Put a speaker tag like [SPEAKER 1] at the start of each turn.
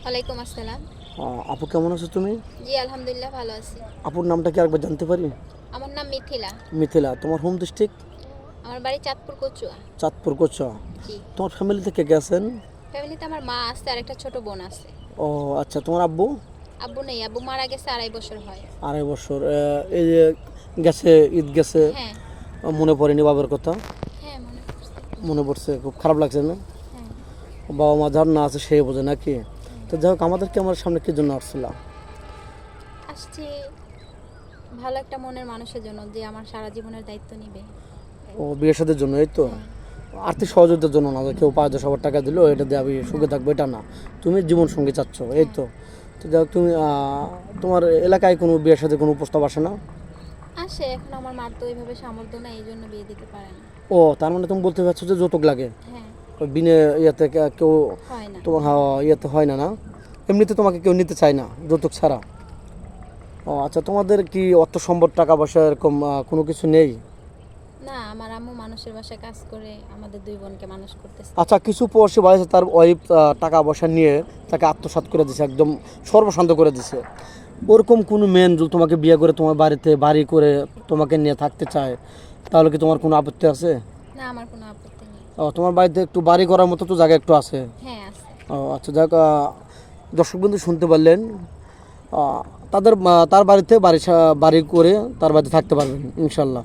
[SPEAKER 1] ওয়ালাইকুম আসসালাম।
[SPEAKER 2] আপু কেমন আছো তুমি?
[SPEAKER 1] জি আলহামদুলিল্লাহ ভালো আছি।
[SPEAKER 2] আপুর নামটা কি আরেকবার জানতে পারি?
[SPEAKER 1] আমার নাম মিথিলা।
[SPEAKER 2] মিথিলা, তোমার হোম ডিস্ট্রিক্ট?
[SPEAKER 1] আমার বাড়ি চাঁদপুর কচুয়া।
[SPEAKER 2] চাঁদপুর কোচা।
[SPEAKER 1] জি।
[SPEAKER 2] তোমার ফ্যামিলিতে কে কে আছেন?
[SPEAKER 1] ফ্যামিলিতে আমার মা আছে আর একটা ছোট বোন আছে।
[SPEAKER 2] ও আচ্ছা, তোমার আব্বু?
[SPEAKER 1] আব্বু নেই, আব্বু মারা গেছে 2.5 বছর হয়।
[SPEAKER 2] 2.5 বছর। এই যে গেছে, ঈদ গেছে,
[SPEAKER 1] হ্যাঁ।
[SPEAKER 2] মনে পড়েনি বাবার কথা?
[SPEAKER 1] হ্যাঁ মনে পড়ছে।
[SPEAKER 2] মনে পড়ছে, খুব খারাপ লাগছে না?
[SPEAKER 1] হ্যাঁ।
[SPEAKER 2] বাবা মা যার না আছে সেই বোঝে নাকি? তো যাই হোক, আমাদেরকে আমার সামনে কি জন্য আসছিলাম?
[SPEAKER 1] আসছি ভালো একটা মনের মানুষের জন্য যে আমার সারা জীবনের দায়িত্ব নেবে।
[SPEAKER 2] ও বিয়ের সাথের জন্য, এই তো?
[SPEAKER 1] হ্যাঁ।
[SPEAKER 2] আর্থিক সহযোগিতার জন্য না, যে কেউ 5-10 হাজার টাকা দিলো এটা দিয়ে আমি সুখে থাকবো এটা না, তুমি জীবন সঙ্গী চাচ্ছ, এই তো? তো যাই হোক, তুমি তোমার এলাকায় কোনো বিয়ের সাথে কোনো প্রস্তাব আসে না?
[SPEAKER 1] আসে, এখন আমার মার তো ওইভাবে সামর্থ্য নাই, এই জন্য বিয়ে দিতে পারে না।
[SPEAKER 2] ও তার মানে তুমি বলতে চাচ্ছ যে যৌতুক লাগে?
[SPEAKER 1] হ্যাঁ।
[SPEAKER 2] ওই বিনে ইয়েতে কেউ
[SPEAKER 1] হয় না।
[SPEAKER 2] তোমার ইয়েতে হয় না, না? এমনিতে তোমাকে কেউ নিতে চায় না যৌতুক ছাড়া? ও আচ্ছা, তোমাদের কি অর্থ সম্পদ টাকা পয়সা এরকম কোনো কিছু নেই?
[SPEAKER 1] না, আমার আম্মু মানুষের বাসায় কাজ করে আমাদের দুই বোনকে মানুষ করতেছে।
[SPEAKER 2] আচ্ছা, কিছু প্রবাসী ভাই আছে, তার ওয়াইফ টাকা পয়সা নিয়ে তাকে আত্মসাৎ করে দিছে, একদম সর্বশান্ত করে দিছে। ওরকম কোনো মেন যদি তোমাকে বিয়ে করে তোমার বাড়িতে বাড়ি করে তোমাকে নিয়ে থাকতে চায়, তাহলে কি তোমার কোনো আপত্তি আছে?
[SPEAKER 1] না, আমার কোনো আপত্তি নেই।
[SPEAKER 2] ও, তোমার বাড়িতে একটু বাড়ি করার মতো তো জায়গা একটু আছে?
[SPEAKER 1] হ্যাঁ আছে।
[SPEAKER 2] ও আচ্ছা, যাক, দর্শকবৃন্দ শুনতে পারলেন, তার বাড়িতে বাড়ি করে তার বাড়িতে থাকতে পারবেন ইনশাল্লাহ।